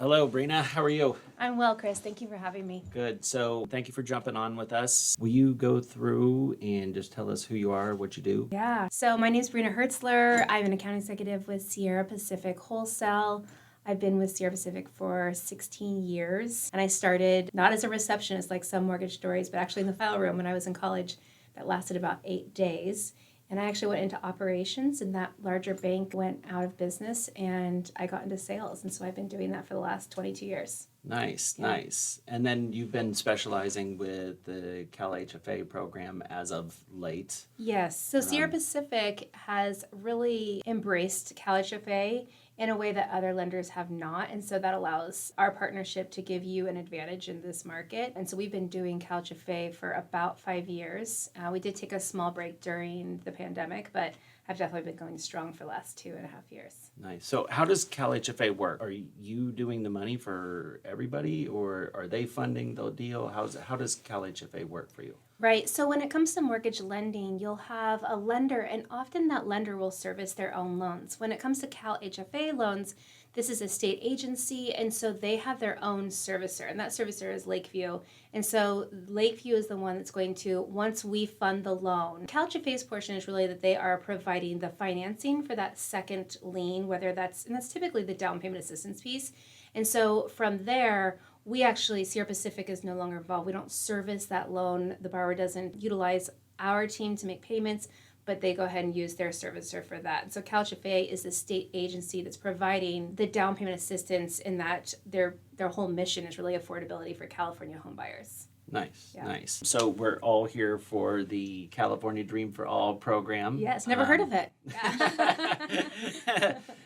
Hello, Brina. How are you? I'm well, Chris. Thank you for having me. Good. So, thank you for jumping on with us. Will you go through and just tell us who you are, what you do? Yeah. So my name is Brina Hertzler. I'm an account executive with Sierra Pacific Wholesale. I've been with Sierra Pacific for 16 years. And I started not as a receptionist like some mortgage stories, but actually in the file room when I was in college. That lasted about 8 days. And I actually went into operations, and that larger bank went out of business, and I got into sales. And so I've been doing that for the last 22 years. Nice, Yeah. nice. And then you've been specializing with the Cal HFA program as of late. Yes. So Sierra Pacific has really embraced Cal HFA in a way that other lenders have not. And so that allows our partnership to give you an advantage in this market. And so we've been doing Cal HFA for about 5 years. We did take a small break during the pandemic, but have definitely been going strong for the last 2.5 years. Nice. So, how does Cal HFA work? Are you doing the money for everybody, or are they funding the deal? How does Cal HFA work for you? Right. So when it comes to mortgage lending, you'll have a lender, and often that lender will service their own loans. When it comes to Cal HFA loans, this is a state agency, and so they have their own servicer, and that servicer is Lakeview. And so Lakeview is the one that's going to, once we fund the loan, Cal HFA's portion is really that they are providing the financing for that second lien, and that's typically the down payment assistance piece. And so from there, Sierra Pacific is no longer involved. We don't service that loan. The borrower doesn't utilize our team to make payments, but they go ahead and use their servicer for that. And so Cal HFA is the state agency that's providing the down payment assistance, in that their whole mission is really affordability for California home buyers. Nice, Yeah. nice. So we're all here for the California Dream for All program. Yes, never heard of it.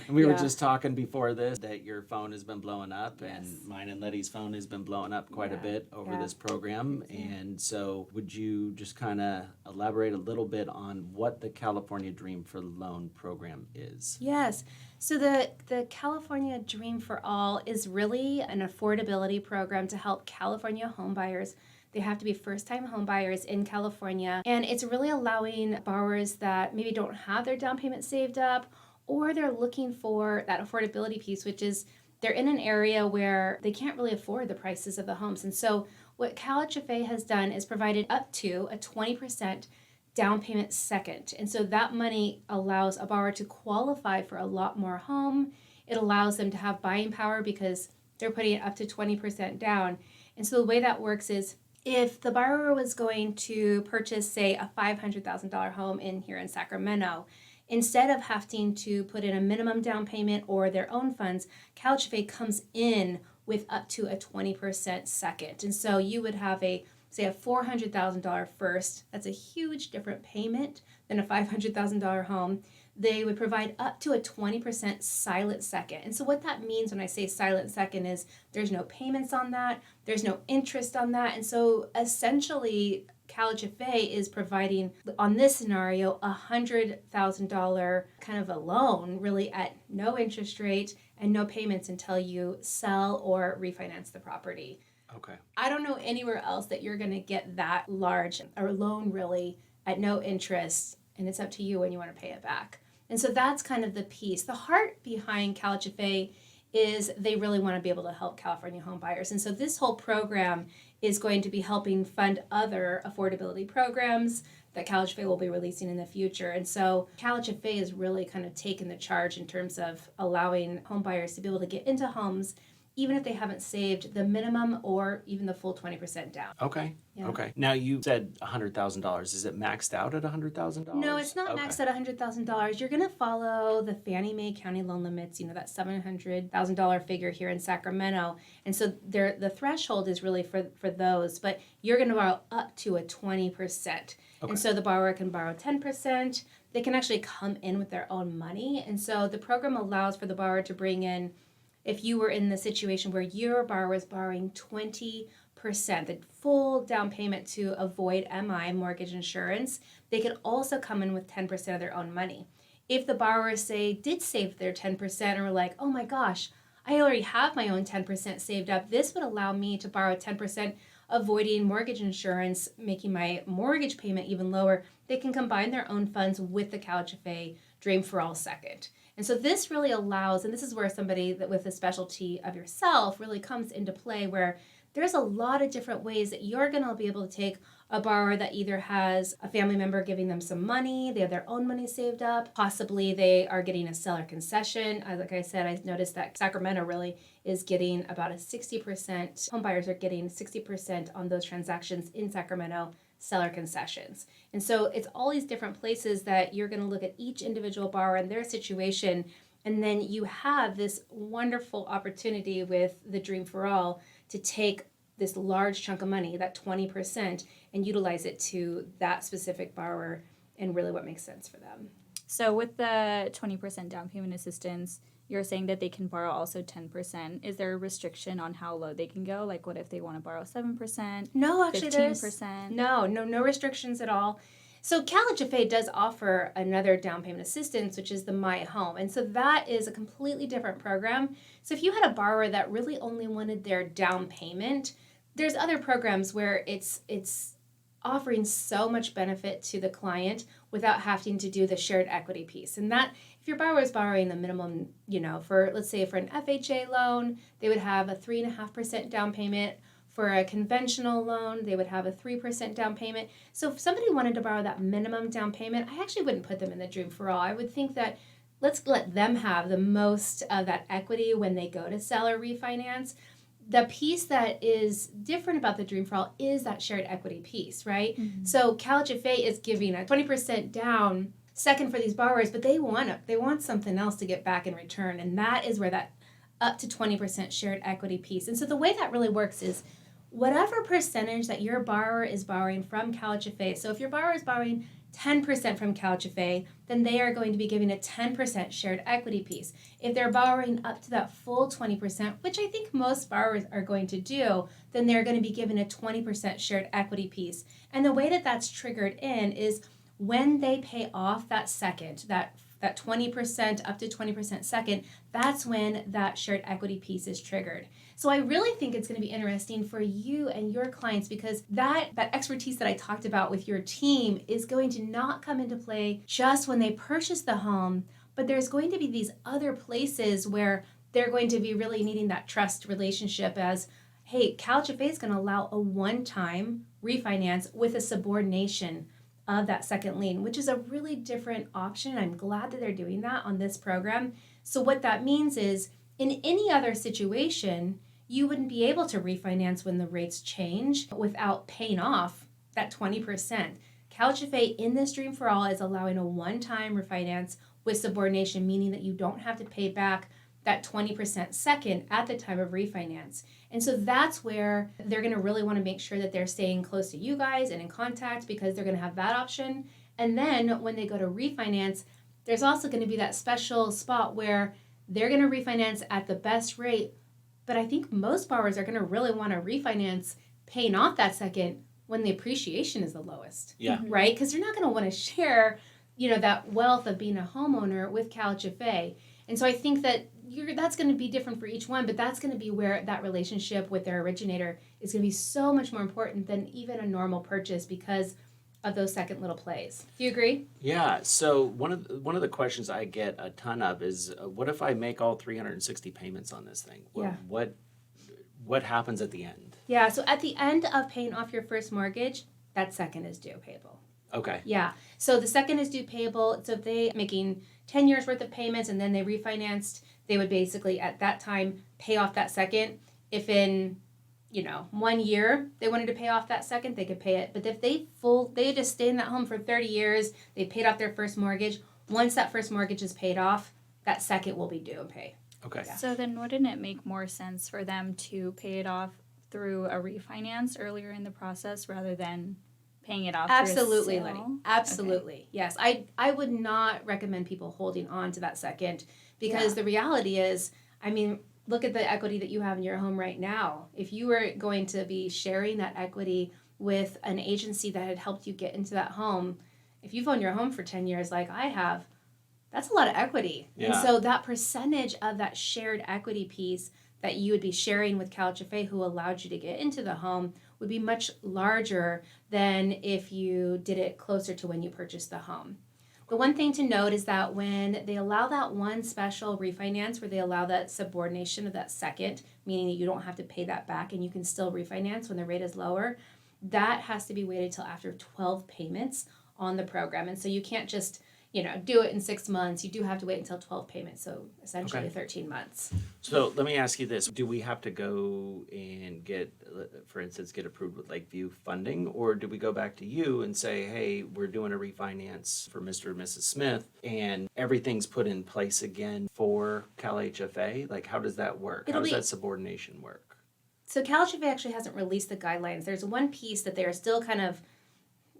And we were Yeah. just talking before this that your phone has been blowing up, Yes. and mine and Letty's phone has been blowing up quite a Yeah, bit over yeah. this program. And so would you just kind of elaborate a little bit on what the California Dream for Loan program is? Yes. So the California Dream for All is really an affordability program to help California home buyers. They have to be first-time home buyers in California, and it's really allowing borrowers that maybe don't have their down payment saved up, or they're looking for that affordability piece, which is they're in an area where they can't really afford the prices of the homes. And so what Cal HFA has done is provided up to a 20% down payment second. And so that money allows a borrower to qualify for a lot more home. It allows them to have buying power because they're putting it up to 20% down. And so the way that works is, if the borrower was going to purchase, say, a $500,000 home here in Sacramento, instead of having to put in a minimum down payment or their own funds, Cal HFA comes in with up to a 20% second. And so you would have a $400,000 first. That's a huge different payment than a $500,000 home. They would provide up to a 20% silent second. And so what that means when I say silent second is there's no payments on that, there's no interest on that. And so essentially, Cal HFA is providing, on this scenario, a $100,000 kind of a loan, really at no interest rate and no payments until you sell or refinance the property. Okay. I don't know anywhere else that you're going to get that large a loan, really, at no interest, and it's up to you when you want to pay it back. And so that's kind of the piece. The heart behind Cal HFA is they really want to be able to help California home buyers. And so this whole program is going to be helping fund other affordability programs that Cal HFA will be releasing in the future. And so Cal HFA is really kind of taken the charge in terms of allowing home buyers to be able to get into homes even if they haven't saved the minimum or even the full 20% down. Okay. Yeah. Okay. Now you said $100,000. Is it maxed out at $100,000? No, it's not Okay. maxed at $100,000. You're going to follow the Fannie Mae County loan limits, that $700,000 figure here in Sacramento. And so the threshold is really for those, but you're going to borrow up to a 20%. Okay. And so the borrower can borrow 10%. They can actually come in with their own money. And so the program allows for the borrower to bring in, if you were in the situation where your borrower is borrowing 20%, the full down payment to avoid MI, mortgage insurance, they could also come in with 10% of their own money. If the borrower, did save their 10% and were like, oh my gosh, I already have my own 10% saved up, this would allow me to borrow 10%, avoiding mortgage insurance, making my mortgage payment even lower. They can combine their own funds with the Cal HFA Dream for All second. And so this really allows, and this is where somebody that with a specialty of yourself really comes into play, where there's a lot of different ways that you're going to be able to take a borrower that either has a family member giving them some money, they have their own money saved up, possibly they are getting a seller concession. Like I said, I noticed that Sacramento really is getting about a 60%, home buyers are getting 60% on those transactions in Sacramento, seller concessions. And so it's all these different places that you're going to look at each individual borrower and their situation, and then you have this wonderful opportunity with the Dream for All to take this large chunk of money, that 20%, and utilize it to that specific borrower and really what makes sense for them. So with the 20% down payment assistance, you're saying that they can borrow also 10%. Is there a restriction on how low they can go? Like what if they want to borrow 7%? No, actually 15%? No restrictions at all. So CalHFA does offer another down payment assistance, which is the My Home. And so that is a completely different program. So if you had a borrower that really only wanted their down payment, there's other programs where it's offering so much benefit to the client without having to do the shared equity piece. And that, if your borrower is borrowing the minimum, for, let's say, for an FHA loan, they would have a 3.5% down payment. For a conventional loan, they would have a 3% down payment. So if somebody wanted to borrow that minimum down payment, I actually wouldn't put them in the Dream for All. I would think that let's let them have the most of that equity when they go to sell or refinance. The piece that is different about the Dream for All is that shared equity piece, right? Mm-hmm. So CalHFA is giving a 20% down second for these borrowers, but they want something else to get back in return, and that is where that up to 20% shared equity piece. And so the way that really works is whatever percentage that your borrower is borrowing from CalHFA. So if your borrower is borrowing 10% from CalHFA, then they are going to be giving a 10% shared equity piece. If they're borrowing up to that full 20%, which I think most borrowers are going to do, then they're going to be given a 20% shared equity piece. And the way that that's triggered in is when they pay off that second, that 20% up to 20% second, that's when that shared equity piece is triggered. So I really think it's going to be interesting for you and your clients, because that expertise that I talked about with your team is going to not come into play just when they purchase the home, but there's going to be these other places where they're going to be really needing that trust relationship as, hey, CalHFA is going to allow a one-time refinance with a subordination of that second lien, which is a really different option. I'm glad that they're doing that on this program. So what that means is, in any other situation, you wouldn't be able to refinance when the rates change without paying off that 20%. CalHFA in this Dream for All is allowing a one-time refinance with subordination, meaning that you don't have to pay back that 20% second at the time of refinance. And so that's where they're going to really want to make sure that they're staying close to you guys and in contact, because they're going to have that option. And then when they go to refinance, there's also going to be that special spot where they're going to refinance at the best rate. But I think most borrowers are going to really want to refinance paying off that second when the appreciation is the lowest. Yeah. Right? Because you're not going to want to share, that wealth of being a homeowner with CalHFA. And so I think that that's going to be different for each one, but that's going to be where that relationship with their originator is going to be so much more important than even a normal purchase, because of those second little plays. Do you agree? Yeah. So one of the questions I get a ton of is, what if I make all 360 payments on this thing? What happens at the end? Yeah. So at the end of paying off your first mortgage, that second is due payable. Okay. Yeah. So the second is due payable. So if they making 10 years worth of payments and then they refinanced, they would basically at that time pay off that second. If in 1 year they wanted to pay off that second, they could pay it. But if they just stay in that home for 30 years, they paid off their first mortgage. Once that first mortgage is paid off, that second will be due and pay. Okay. Yeah. So then wouldn't it make more sense for them to pay it off through a refinance earlier in the process rather than paying it off Absolutely, through a sale? Letty. Absolutely. Okay. Yes. I would not recommend people holding on to that second, because the reality is, look at the equity that you have in your home right now. If you were going to be sharing that equity with an agency that had helped you get into that home, if you've owned your home for 10 years like I have, that's a lot of equity. Yeah. And so that percentage of that shared equity piece that you would be sharing with CalHFA, who allowed you to get into the home, would be much larger than if you did it closer to when you purchased the home. The one thing to note is that when they allow that one special refinance where they allow that subordination of that second, meaning that you don't have to pay that back and you can still refinance when the rate is lower, that has to be waited till after 12 payments on the program. And so you can't just, do it in 6 months. You do have to wait until 12 payments, so essentially 13 months. So let me ask you this. Do we have to go and get approved with Lakeview funding, or do we go back to you and say, hey, we're doing a refinance for Mr. and Mrs. Smith, and everything's put in place again for Cal HFA? Like, how does that work? How does that subordination work? So Cal HFA actually hasn't released the guidelines. There's one piece that they are still kind of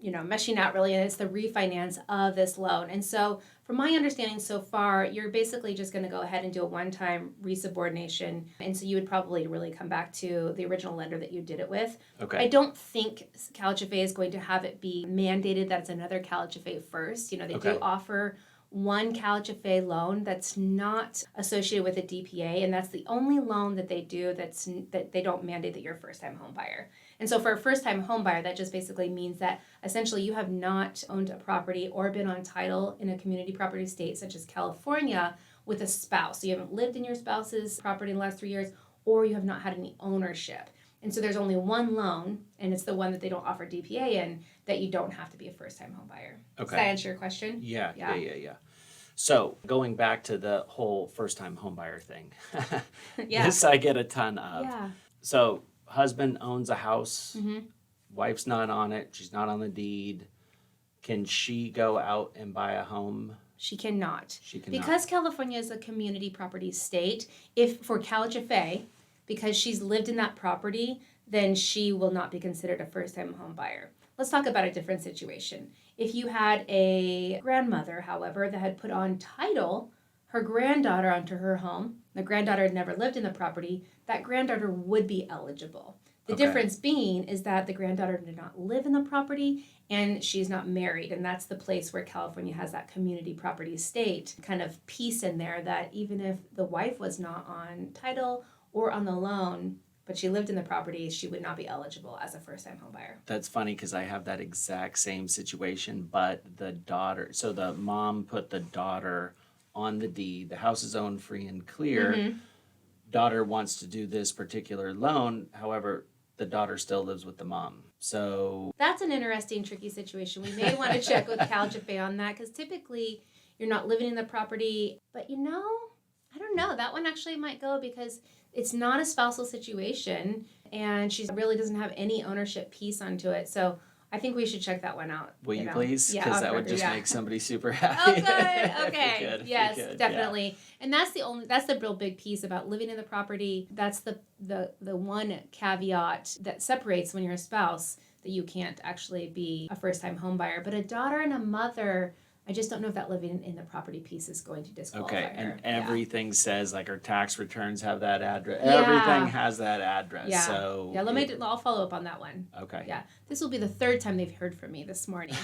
meshing out really, and it's the refinance of this loan. And so from my understanding so far, you're basically just going to go ahead and do a one-time resubordination. And so you would probably really come back to the original lender that you did it with. Okay. I don't think Cal HFA is going to have it be mandated that it's another Cal HFA first. They do offer one Cal HFA loan that's not associated with a DPA, and that's the only loan that they do that they don't mandate that you're a first-time home buyer. And so for a first-time home buyer, that just basically means that essentially you have not owned a property or been on title in a community property state such as California with a spouse. So you haven't lived in your spouse's property in the last 3 years, or you have not had any ownership. And so there's only one loan, and it's the one that they don't offer DPA in, that you don't have to be a first-time home buyer. Okay. Does that answer your question? Yeah. So going back to the whole first-time home buyer thing, this I get a ton of. Yeah. So husband owns a house, wife's not on it, she's not on the deed. Can she go out and buy a home? She cannot. She cannot. Because California is a community property state, if for Cal HFA, because she's lived in that property, then she will not be considered a first-time home buyer. Let's talk about a different situation. If you had a grandmother, however, that had put on title her granddaughter onto her home, the granddaughter had never lived in the property, that granddaughter would be eligible. The difference being is that the granddaughter did not live in the property and she's not married. And that's the place where California has that community property state kind of piece in there that even if the wife was not on title or on the loan, but she lived in the property, she would not be eligible as a first-time home buyer. That's funny because I have that exact same situation, but the daughter, so the mom put the daughter on the deed. The house is owned free and clear. Daughter wants to do this particular loan. However, the daughter still lives with the mom. So that's an interesting, tricky situation. We may want to check with Cal HFA on that because typically you're not living in the property. But I don't know. That one actually might go because it's not a spousal situation and she really doesn't have any ownership piece onto it. So I think we should check that one out. Will you please? Because that would just make somebody super happy. Oh, good. Okay. Yes, definitely. Yeah. And that's the real big piece about living in the property. That's the one caveat that separates when you're a spouse that you can't actually be a first-time home buyer. But a daughter and a mother, I just don't know if that living in the property piece is going to disqualify her. Okay, and everything says, like, our tax returns have that address. Everything has that address. Yeah. So I'll follow up on that one. Okay. Yeah. This will be the third time they've heard from me this morning.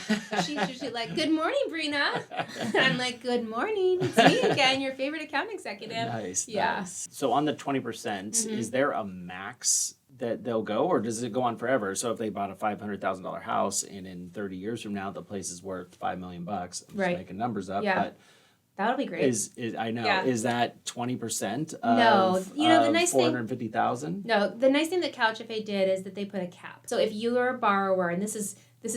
She's usually like, "Good morning, Brina." And I'm like, "Good morning. It's me again, your favorite account executive." Nice. Yeah. Nice. So on the 20%, is there a max that they'll go, or does it go on forever? So if they bought a $500,000 house and in 30 years from now the place is worth $5 million, I'm just making numbers up, but that'll be great. Is that 20% of no, the nice $450,000? No, the nice thing that Cal HFA did is that they put a cap. So if you are a borrower, and this is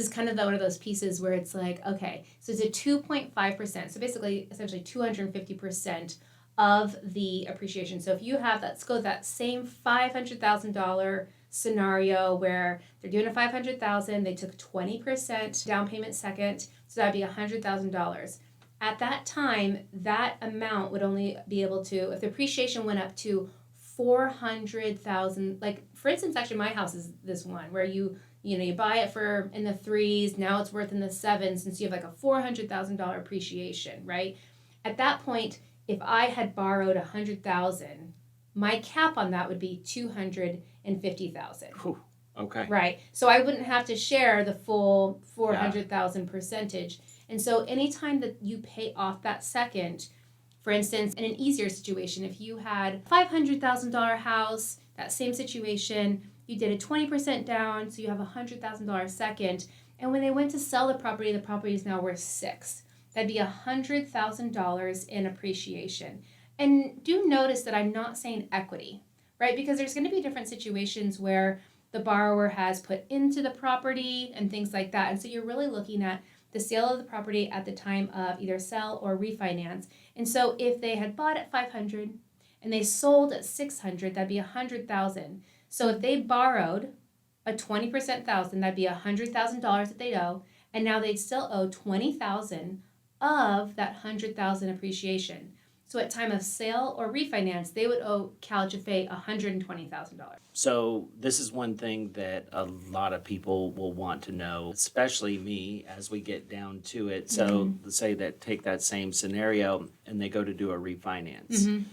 kind of one of those pieces where it's like, okay, so it's a 2.5%. So basically, essentially 250% of the appreciation. So if you have let's go that same $500,000 scenario where they're doing a $500,000, they took 20% down payment second, so that'd be $100,000. At that time, that amount would only be able to, if the appreciation went up to $400,000, like for instance, actually my house is this one where you buy it for in the 3s, now it's worth in the 7s, since you have like a $400,000 appreciation, right? At that point, if I had borrowed $100,000, my cap on that would be $250,000. Okay. Right. So I wouldn't have to share the full 400,000 percentage. And so anytime that you pay off that second, for instance, in an easier situation, if you had a $500,000 house, that same situation, you did a 20% down, so you have a $100,000 second. And when they went to sell the property is now worth $6,000. that'd be $100,000 in appreciation. And do notice that I'm not saying equity, right? Because there's going to be different situations where the borrower has put into the property and things like that. And so you're really looking at the sale of the property at the time of either sell or refinance. And so if they had bought at 500 and they sold at 600, that'd be 100,000. So if they borrowed a 20% thousand, that'd be $100,000 that they'd owe, and now they'd still owe 20,000 of that 100,000 appreciation. So at time of sale or refinance, they would owe CalGFA $120,000. So this is one thing that a lot of people will want to know, especially me, as we get down to it. So let's say that take that same scenario and they go to do a refinance.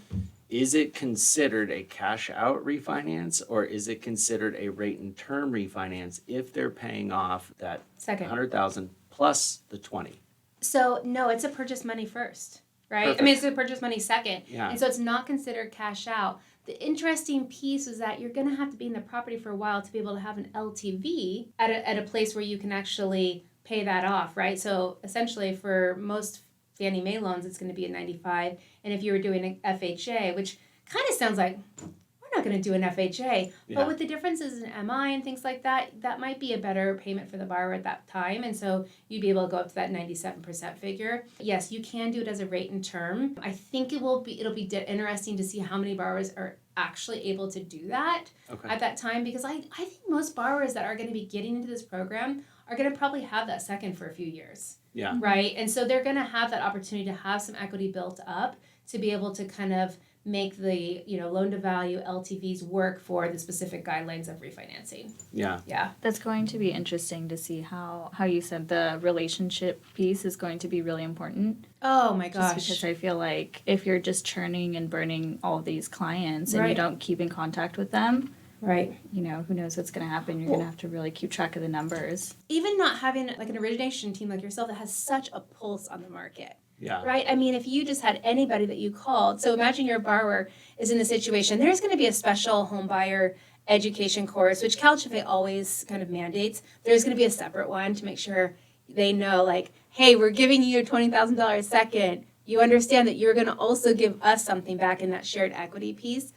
Is it considered a cash out refinance, or is it considered a rate and term refinance if they're paying off that Second. 100,000 plus the 20? So no, it's a purchase money first, right? Perfect. I mean, it's a purchase money second. Yeah. And so it's not considered cash out. The interesting piece is that you're going to have to be in the property for a while to be able to have an LTV at a place where you can actually pay that off, right? So essentially for most Fannie Mae loans, it's going to be a 95. And if you were doing an FHA, which kind of sounds like we're not going to do an FHA, Yeah. but with the differences in MI and things like that, that might be a better payment for the borrower at that time. And so you'd be able to go up to that 97% figure. Yes, you can do it as a rate and term. I think it'll be interesting to see how many borrowers are actually able to do that at that time, because I think most borrowers that are going to be getting into this program are going to probably have that second for a few years. Yeah. Right. And so they're going to have that opportunity to have some equity built up to be able to kind of make the, loan to value LTVs work for the specific guidelines of refinancing. Yeah. Yeah. That's going to be interesting to see how you said the relationship piece is going to be really important. Oh my Just gosh. because I feel like if you're just churning and burning all of these clients and you Right. don't keep in contact with them, Right. who knows what's going to happen. You're going to have to really keep track of the numbers. Even not having like an origination team like yourself that has such a pulse on the market. Yeah. Right? I mean, if you just had anybody that you called, so imagine your borrower is in a situation, there's going to be a special home buyer education course, which CalGFA always kind of mandates. There's going to be a separate one to make sure they know, like, hey, we're giving you a $20,000 second. You understand that you're going to also give us something back in that shared equity piece.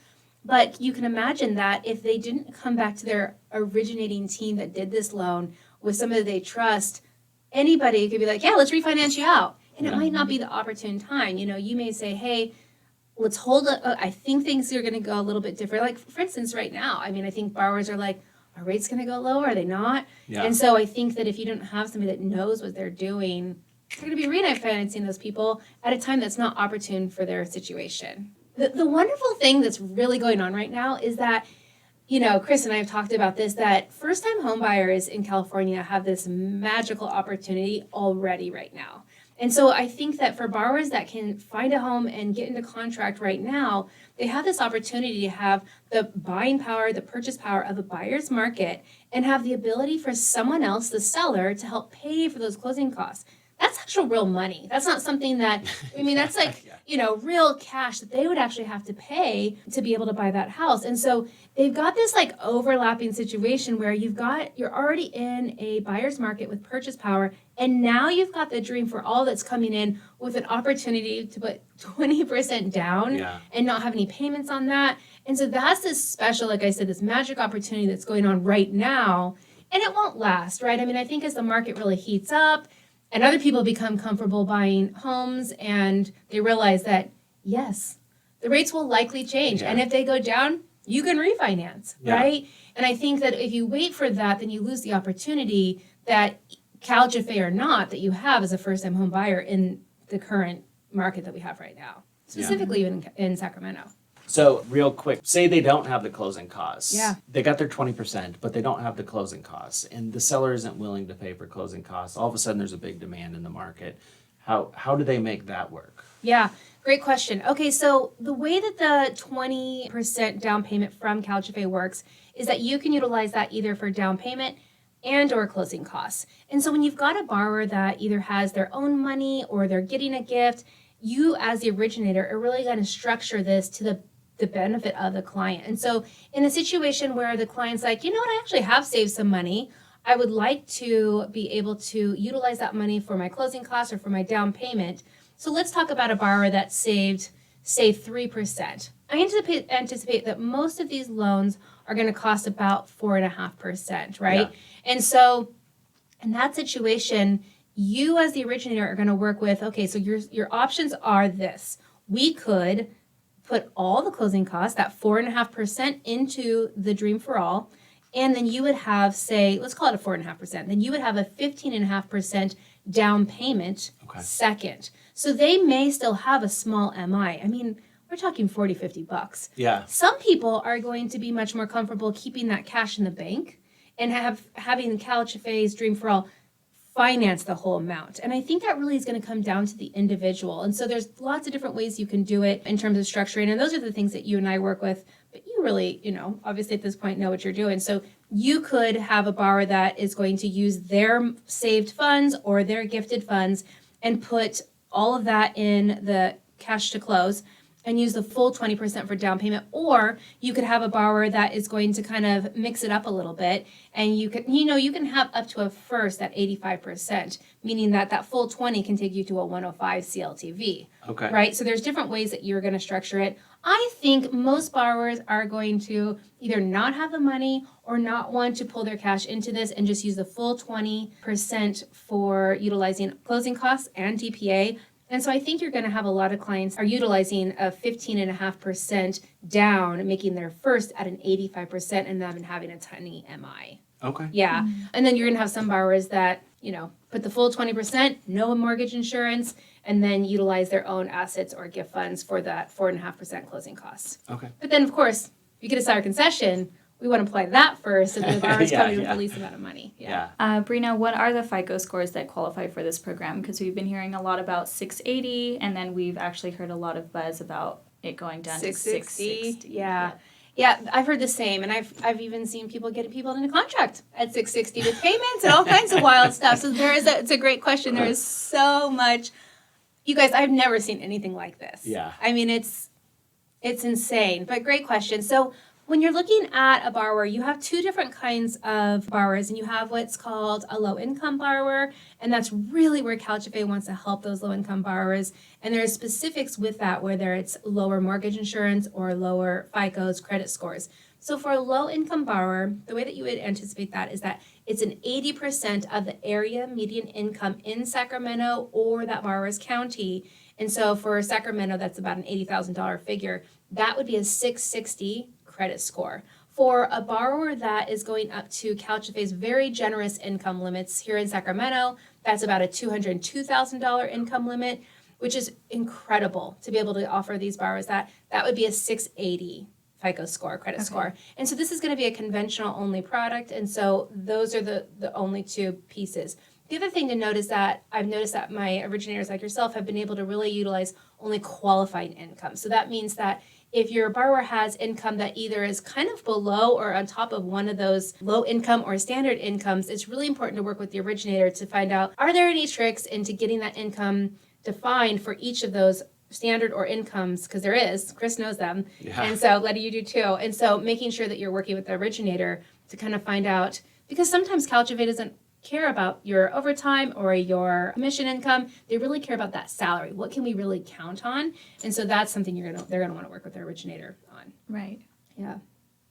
But you can imagine that if they didn't come back to their originating team that did this loan with somebody they trust, anybody could be like, yeah, let's refinance you out. And it might not be the opportune time. You may say, hey, let's hold it. I think things are going to go a little bit different. Like, for instance, right now, I mean, I think borrowers are like, are rates going to go lower? Are they not? Yeah. And so I think that if you don't have somebody that knows what they're doing, they're going to be refinancing those people at a time that's not opportune for their situation. The wonderful thing that's really going on right now is that, Chris and I have talked about this, that first-time home buyers in California have this magical opportunity already right now. And so I think that for borrowers that can find a home and get into contract right now, they have this opportunity to have the buying power, the purchase power of a buyer's market, and have the ability for someone else, the seller, to help pay for those closing costs. That's actual real money. That's not something that, that's like, real cash that they would actually have to pay to be able to buy that house. And so they've got this like overlapping situation where you're already in a buyer's market with purchase power, and now you've got the dream for all that's coming in with an opportunity to put 20% down and not have any payments on that. And so that's this special, like I said, this magic opportunity that's going on right now, and it won't last, right? I mean, I think as the market really heats up, and other people become comfortable buying homes and they realize that, yes, the rates will likely change. Yeah. And if they go down, you can refinance, right? And I think that if you wait for that, then you lose the opportunity that CalGFA or not that you have as a first-time home buyer in the current market that we have right now, specifically even in Sacramento. So real quick, say they don't have the closing costs. Yeah. They got their 20%, but they don't have the closing costs, and the seller isn't willing to pay for closing costs. All of a sudden, there's a big demand in the market. How do they make that work? Yeah, great question. Okay, so the way that the 20% down payment from CalGFA works is that you can utilize that either for down payment and or closing costs. And so when you've got a borrower that either has their own money or they're getting a gift, you as the originator are really going to structure this to the benefit of the client. And so in a situation where the client's like, I actually have saved some money, I would like to be able to utilize that money for my closing costs or for my down payment. So let's talk about a borrower that saved, say, 3%. I anticipate that most of these loans are going to cost about 4.5%, right? Yeah. And so in that situation, you as the originator are going to work with, okay, so your options are this. We could put all the closing costs, that 4.5% into the Dream for All, and then you would have, say, let's call it a 4.5%. Then you would have a 15.5% down payment second. So they may still have a small MI. I mean, we're talking $40-$50. Yeah. Some people are going to be much more comfortable keeping that cash in the bank and having CalHFA's Dream for All finance the whole amount. And I think that really is going to come down to the individual. And so there's lots of different ways you can do it in terms of structuring. And those are the things that you and I work with. But you really, obviously at this point know what you're doing. So you could have a borrower that is going to use their saved funds or their gifted funds and put all of that in the cash to close and use the full 20% for down payment. Or you could have a borrower that is going to kind of mix it up a little bit, and you can have up to a first at 85%, meaning that full 20 can take you to a 105 CLTV. Okay. Right? So there's different ways that you're going to structure it. I think most borrowers are going to either not have the money or not want to pull their cash into this and just use the full 20% for utilizing closing costs and DPA. And so I think you're going to have a lot of clients are utilizing a 15.5% down, making their first at an 85% and then having a tiny MI. Okay. Yeah. Mm-hmm. And then you're going to have some borrowers that, put the full 20%, no mortgage insurance, and then utilize their own assets or gift funds for that 4.5% closing costs. Okay. But then, of course, if you get a seller concession, we want to apply that first, and the borrower's coming with the least amount of money. Yeah. Brina, what are the FICO scores that qualify for this program? Because we've been hearing a lot about 680, and then we've actually heard a lot of buzz about it going down to 660. Yeah, I've heard the same, and I've even seen people get people into contract at 660 with payments and all kinds of wild stuff. So it's a great question. There is so much. You guys, I've never seen anything like this. Yeah. I mean, it's insane, but great question. So when you're looking at a borrower, you have two different kinds of borrowers, and you have what's called a low-income borrower, and that's really where CalHFA wants to help those low-income borrowers. And there are specifics with that, whether it's lower mortgage insurance or lower FICO's credit scores. So for a low-income borrower, the way that you would anticipate that is that it's an 80% of the area median income in Sacramento or that borrower's county. And so for Sacramento, that's about an $80,000 figure. That would be a 660 credit score. For a borrower that is going up to CalHFA's very generous income limits here in Sacramento, that's about a $202,000 income limit, which is incredible to be able to offer these borrowers that would be a 680 FICO score, credit score. And so this is going to be a conventional only product, and so those are the only two pieces. The other thing to note is that I've noticed that my originators like yourself have been able to really utilize only qualified income. So that means that if your borrower has income that either is kind of below or on top of one of those low income or standard incomes, it's really important to work with the originator to find out, are there any tricks into getting that income defined for each of those standard or incomes, because there is. Chris knows them. Yeah. And so Letty, you do too. And so making sure that you're working with the originator to kind of find out, because sometimes CalHFA doesn't care about your overtime or your commission income. They really care about that salary. What can we really count on? And so that's something they're gonna want to work with their originator on. Right. Yeah.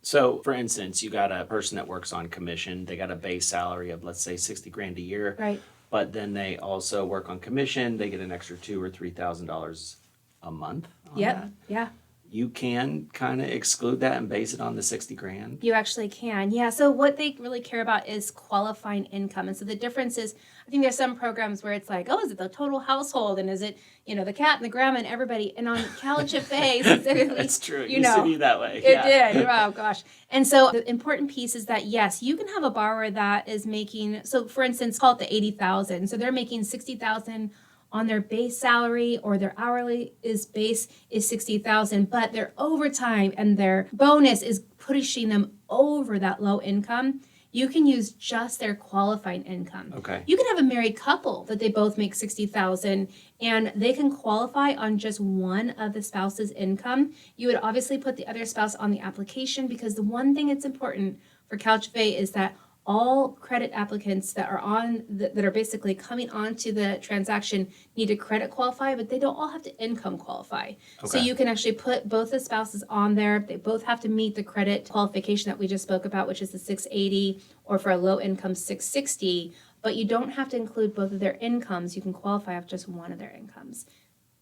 So, for instance, you got a person that works on commission. They got a base salary of, let's say, $60,000 a year. Right. But then they also work on commission. They get an extra $2,000 or $3,000 a month. On Yep. that. Yeah. You can kind of exclude that and base it on the $60,000. You actually can. Yeah. So what they really care about is qualifying income. And so the difference is, I think there's some programs where it's like, oh, is it the total household? And is it, the cat and the grandma and everybody? And on CalHFA specifically, That's true. It you used know, to be that way. It did. Oh, gosh. And so the important piece is that, yes, you can have a borrower that is making, so for instance, call it the $80,000. So they're making $60,000 on their base salary, or their hourly base is $60,000, but their overtime and their bonus is pushing them over that low income. You can use just their qualifying income. Okay. You can have a married couple that they both make $60,000 and they can qualify on just one of the spouse's income. You would obviously put the other spouse on the application, because the one thing that's important for CalHFA is that all credit applicants that are basically coming onto the transaction need to credit qualify, but they don't all have to income qualify. So Okay. you can actually put both the spouses on there. They both have to meet the credit qualification that we just spoke about, which is the 680, or for a low income 660. But you don't have to include both of their incomes. You can qualify off just one of their incomes.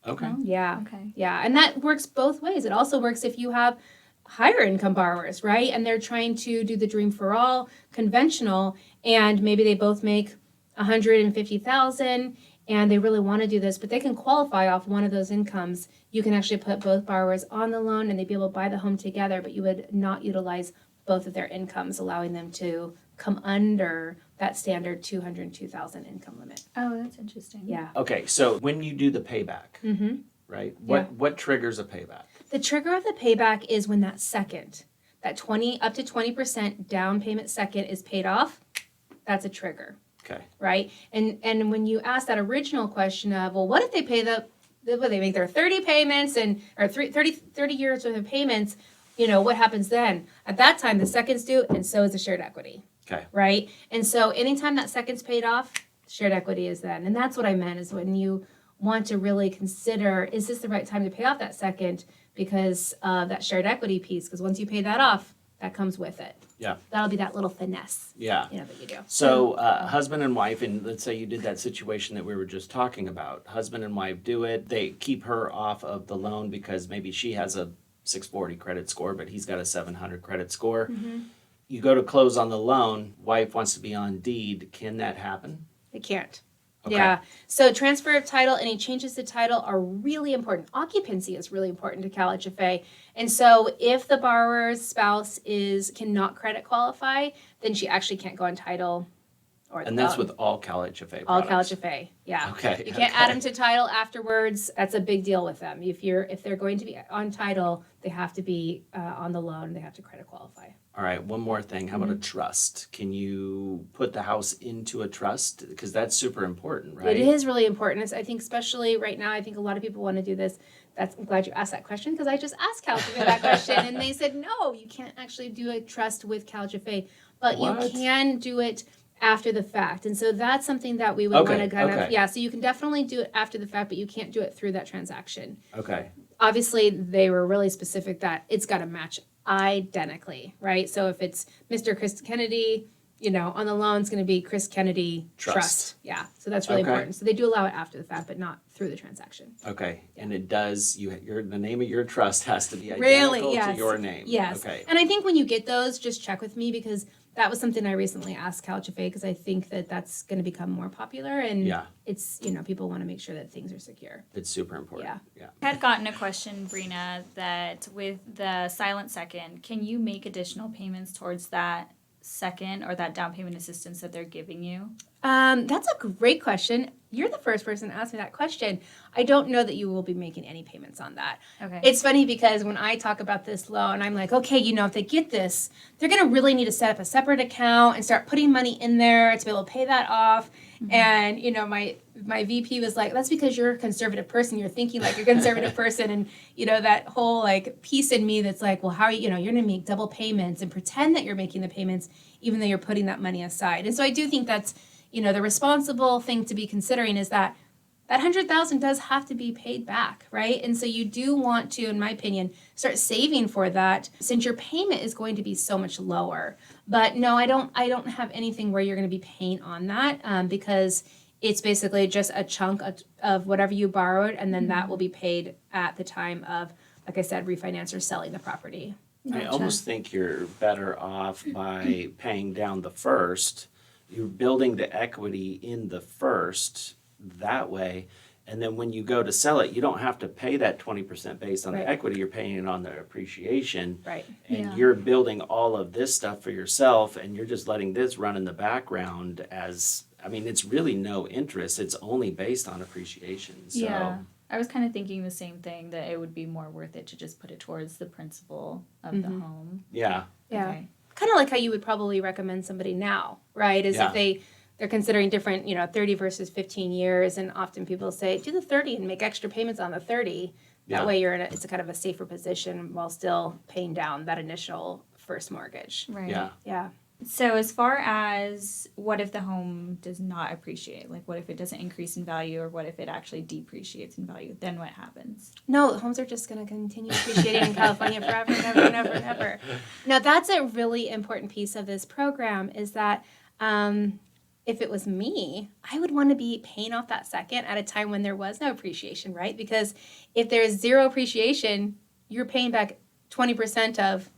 Okay. Yeah. Okay. Yeah. And that works both ways. It also works if you have higher income borrowers, right? And they're trying to do the Dream for All conventional, and maybe they both make 150,000 and they really want to do this, but they can qualify off one of those incomes. You can actually put both borrowers on the loan and they'd be able to buy the home together, but you would not utilize both of their incomes, allowing them to come under that standard 202,000 income limit. Oh, that's interesting. Yeah. Okay, so when you do the payback, Mm-hmm. right? Yeah. What triggers a payback? The trigger of the payback is when that 20 up to 20% down payment second is paid off. That's a trigger, Okay. right? And when you ask that original question of, well, what if they pay they make their 30 payments or 30 years worth of payments, what happens then? At that time, the second's due, and so is the shared equity. Okay. Right? And so anytime that second's paid off, shared equity is then. And that's what I meant, is when you want to really consider, is this the right time to pay off that second because of that shared equity piece? Because once you pay that off, that comes with it. Yeah. That'll be that little finesse, Yeah. that you do. So husband and wife, and let's say you did that situation that we were just talking about. Husband and wife do it. They keep her off of the loan because maybe she has a 640 credit score, but he's got a 700 credit score. Mm-hmm. You go to close on the loan. Wife wants to be on deed. Can that happen? It can't. Okay. Yeah. So transfer of title, any changes to title are really important. Occupancy is really important to Cal HFA. And so if the borrower's spouse cannot credit qualify, then she actually can't go on title or the And that's loan. with all Cal HFA All products. Cal HFA. Yeah. Okay. You can't add them to title afterwards. That's a big deal with them. If they're going to be on title, they have to be on the loan. They have to credit qualify. All right, one more thing. How about Mm-hmm. a trust? Can you put the house into a trust? Because that's super important, right? It is really important. I think especially right now, I think a lot of people want to do this. I'm glad you asked that question, because I just asked CalGFA that question and they said, no, you can't actually do a trust with CalGFA, but What? you can do it after the fact. And so that's something that we would want to kind of, yeah, so you can definitely do it after the fact, but you can't do it through that transaction. Okay. Obviously, they were really specific that it's got to match identically, right? So if it's Mr. Chris Kennedy, on the loan, it's going to be Chris Kennedy Trust. Yeah, so that's really Okay. important. So they do allow it after the fact, but not through the transaction. Okay. And it does, the name of your trust has to be Really? identical Yes. to your name. Yes. Okay. And I think when you get those, just check with me, because that was something I recently asked CalGFA, because I think that that's going to become more popular, and Yeah. it's, people want to make sure that things are secure. It's super important. Yeah. I had gotten a question, Brina, that with the silent second, can you make additional payments towards that second or that down payment assistance that they're giving you? That's a great question. You're the first person to ask me that question. I don't know that you will be making any payments on that. Okay. It's funny because when I talk about this loan, I'm like, okay, if they get this, they're going to really need to set up a separate account and start putting money in there to be able to pay that off. Mm-hmm. And, my VP was like, that's because you're a conservative person. You're thinking like a conservative person. And, that whole piece in me that's like, well, how are you're going to make double payments and pretend that you're making the payments, even though you're putting that money aside. And so I do think that's, the responsible thing to be considering is that $100,000 does have to be paid back, right? And so you do want to, in my opinion, start saving for that, since your payment is going to be so much lower. But no, I don't have anything where you're going to be paying on that, because it's basically just a chunk of whatever you borrowed, and then that will be paid at the time of, like I said, refinance or selling the property. I almost think you're better off by paying down the first. You're building the equity in the first that way. And then when you go to sell it, you don't have to pay that 20% based on Right. the equity. You're paying it on the appreciation. Right. And Yeah. you're building all of this stuff for yourself, and you're just letting this run in the background it's really no interest. It's only based on appreciation. So, Yeah. I was kind of thinking the same thing, that it would be more worth it to just put it towards the principal of the home. yeah. Yeah. Okay. Kind of like how you would probably recommend somebody now, right? Is Yeah. if they're considering different, 30 versus 15 years, and often people say, do the 30 and make extra payments on the 30. That Yeah. way it's a kind of a safer position while still paying down that initial first mortgage. Right. Yeah. Yeah. So as far as what if the home does not appreciate? Like what if it doesn't increase in value, or what if it actually depreciates in value? Then what happens? No, homes are just going to continue appreciating in California forever and ever and ever and ever. Now, that's a really important piece of this program is that if it was me, I would want to be paying off that second at a time when there was no appreciation, right? Because if there's zero appreciation, you're paying back 20% of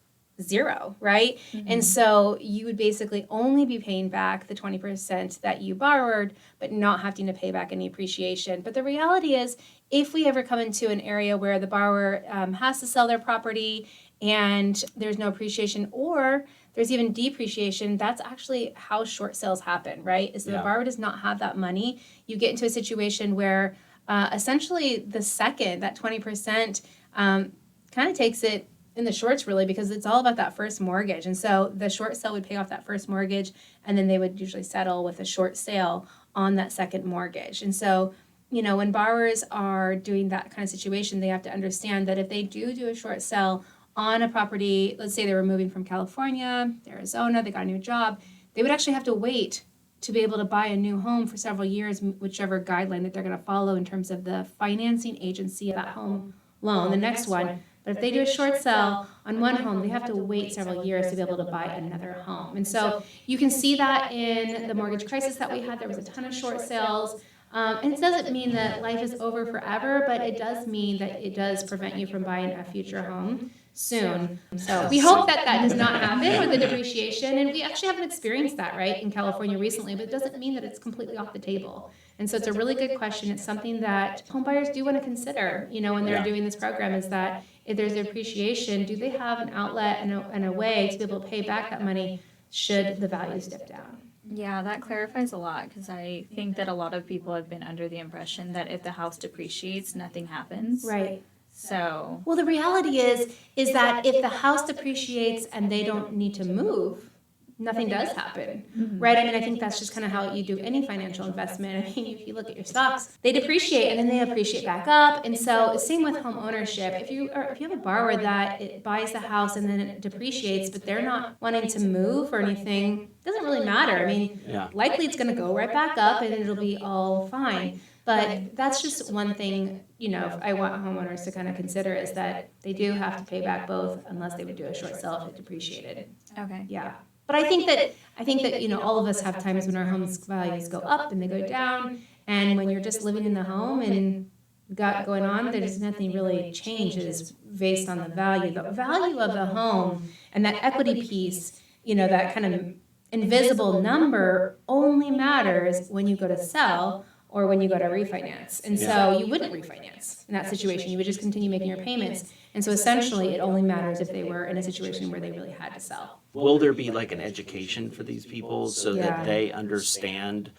zero, right? Mm-hmm. And so you would basically only be paying back the 20% that you borrowed, but not having to pay back any appreciation. But the reality is, if we ever come into an area where the borrower has to sell their property and there's no appreciation, or there's even depreciation, that's actually how short sales happen, right? Is the borrower does not have that money. You get into a situation where essentially the second, that 20%, kind of takes it in the shorts, really, because it's all about that first mortgage. And so the short sale would pay off that first mortgage, and then they would usually settle with a short sale on that second mortgage. And so, you know, when borrowers are doing that kind of situation, they have to understand that if they do a short sale on a property, let's say they were moving from California to Arizona, they got a new job, they would actually have to wait to be able to buy a new home for several years, whichever guideline that they're going to follow in terms of the financing agency of that home loan, the next one. But if they do a short sell on one home, they have to wait several years to be able to buy another home. And so you can see that in the mortgage crisis that we had. There was a ton of short sales. And it doesn't mean that life is over forever, but it does mean that it does prevent you from buying a future home soon. So we hope that that does not happen with the depreciation. And we actually haven't experienced that, right, in California recently, but it doesn't mean that it's completely off the table. And so it's a really good question. It's something that home buyers do want to consider, you know, when they're doing this program, is that if there's appreciation, do they have an outlet and a way to be able to pay back that money should the values dip down? Yeah, that clarifies a lot, because I think that a lot of people have been under the impression that if the house depreciates, nothing happens. Right. So, well, the reality is that if the house depreciates and they don't need to move, nothing does happen, right? I mean, I think that's just kind of how you do any financial investment. I mean, if you look at your stocks, they depreciate and then they appreciate back up. And so, same with home ownership. If you have a borrower that it buys the house and then it depreciates, but they're not wanting to move or anything, it doesn't really matter. I mean, likely it's going to go right back up and it'll be all fine. But that's just one thing, you know, I want homeowners to kind of consider, is that they do have to pay back both unless they would do a short sale if it depreciated. okay. Yeah. But I think that, you know, all of us have times when our home's values go up and they go down. And when you're just living in the home and got going on, there's nothing really changes based on the value. The value of the home and that equity piece, you know, that kind of invisible number only matters when you go to sell or when you go to refinance. And so you wouldn't refinance in that situation. You would just continue making your payments. And so essentially it only matters if they were in a situation where they really had to sell. Will there be like an education for these people so that they understand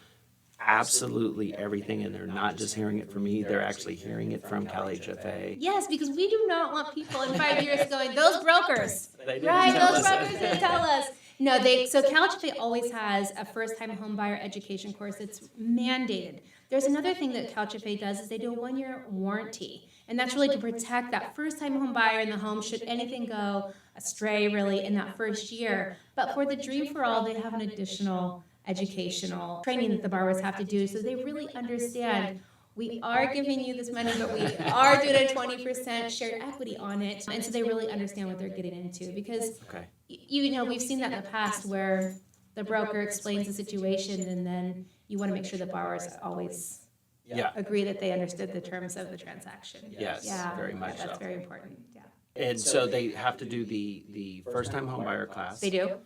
absolutely everything, and they're not just hearing it from me, they're actually hearing it from Cal HFA? Yes, because we do not want people in 5 years going, those brokers, They didn't right, tell those us. brokers didn't tell us. No, so Cal HFA always has a first-time home buyer education course that's mandated. There's another thing that Cal HFA does is they do a 1-year warranty. And that's really to protect that first-time home buyer in the home should anything go astray, really, in that first year. But for the Dream for All, they have an additional educational training that the borrowers have to do, so they really understand, we are giving you this money, but we are doing a 20% shared equity on it. And so they really understand what they're getting into, because, you know, we've seen that in the past where the broker explains the situation, and then you want to make sure the borrowers always agree that they understood the terms of the transaction. Yes, very much so. That's very important, And so they have to do the first-time homebuyer class. They do.